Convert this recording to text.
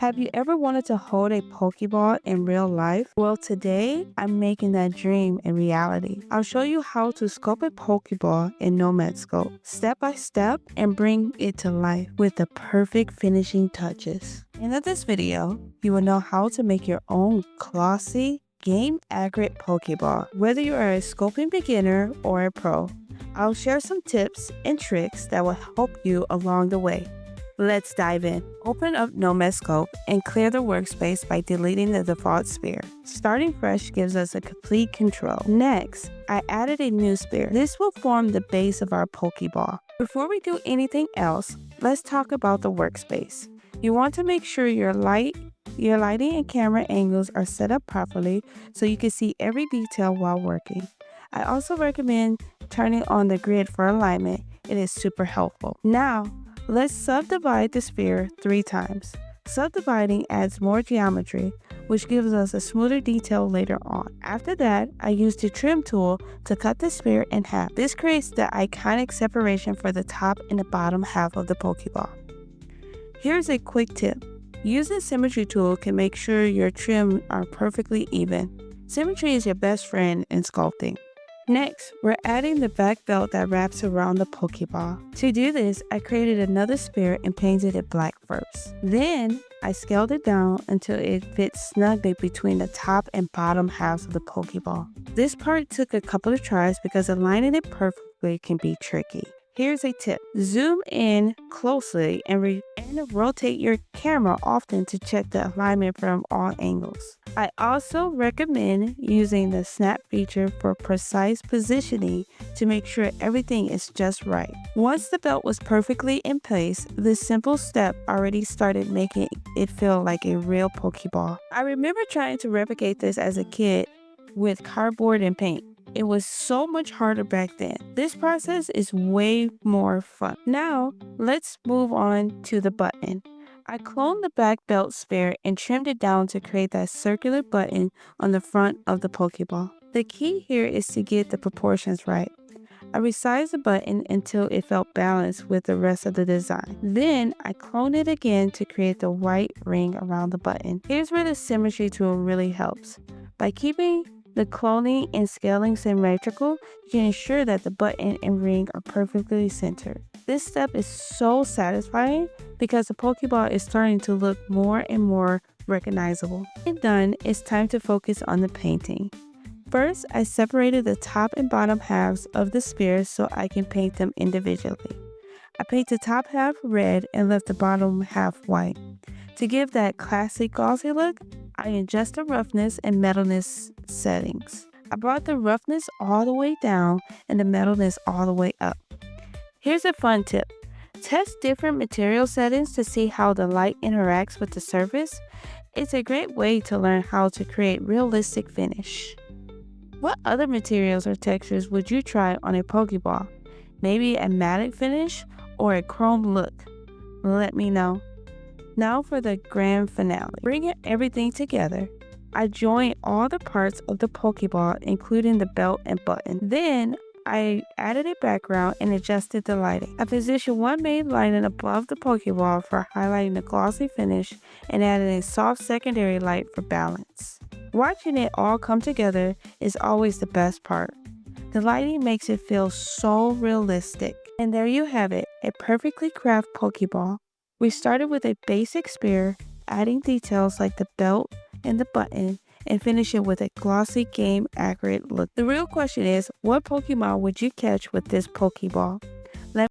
Have you ever wanted to hold a Pokeball in real life? Well, today I'm making that dream a reality. I'll show you how to sculpt a Pokeball in Nomad Sculpt, step by step, and bring it to life with the perfect finishing touches. In this video, you will know how to make your own glossy, game-accurate Pokeball, whether you are a sculpting beginner or a pro. I'll share some tips and tricks that will help you along the way. Let's dive in. Open up Nomad Sculpt and clear the workspace by deleting the default sphere. Starting fresh gives us a complete control. Next, I added a new sphere. This will form the base of our Pokeball. Before we do anything else, let's talk about the workspace. You want to make sure your lighting and camera angles are set up properly so you can see every detail while working. I also recommend turning on the grid for alignment. It is super helpful. Now, let's subdivide the sphere 3 times. Subdividing adds more geometry, which gives us a smoother detail later on. After that, I used the trim tool to cut the sphere in half. This creates the iconic separation for the top and the bottom half of the Pokeball. Here's a quick tip. Use the symmetry tool can make sure your trim are perfectly even. Symmetry is your best friend in sculpting. Next, we're adding the back belt that wraps around the Pokeball. To do this, I created another sphere and painted it black first. Then, I scaled it down until it fits snugly between the top and bottom halves of the Pokeball. This part took a couple of tries because aligning it perfectly can be tricky. Here's a tip. Zoom in closely and rotate your camera often to check the alignment from all angles. I also recommend using the snap feature for precise positioning to make sure everything is just right. Once the belt was perfectly in place, this simple step already started making it feel like a real Pokeball. I remember trying to replicate this as a kid with cardboard and paint. It was so much harder back then. This process is way more fun. Now, let's move on to the button. I cloned the back belt sphere and trimmed it down to create that circular button on the front of the Pokeball. The key here is to get the proportions right. I resized the button until it felt balanced with the rest of the design. Then, I cloned it again to create the white ring around the button. Here's where the symmetry tool really helps. By keeping the cloning and scaling symmetrical, you can ensure that the button and ring are perfectly centered. This step is so satisfying because the Pokeball is starting to look more and more recognizable. When done, it's time to focus on the painting. First, I separated the top and bottom halves of the sphere so I can paint them individually. I paint the top half red and left the bottom half white. To give that classic glossy look, I adjust the roughness and metalness settings. I brought the roughness all the way down and the metalness all the way up. Here's a fun tip. Test different material settings to see how the light interacts with the surface. It's a great way to learn how to create realistic finish. What other materials or textures would you try on a Pokeball? Maybe a matte finish or a chrome look? Let me know. Now for the grand finale. Bringing everything together, I joined all the parts of the Pokeball, including the belt and button. Then, I added a background and adjusted the lighting. I positioned one main lighting above the Pokeball for highlighting the glossy finish and added a soft secondary light for balance. Watching it all come together is always the best part. The lighting makes it feel so realistic. And there you have it, a perfectly crafted Pokeball. We started with a basic sphere, adding details like the belt and the button, and finishing with a glossy, game-accurate look. The real question is, what Pokemon would you catch with this Pokeball?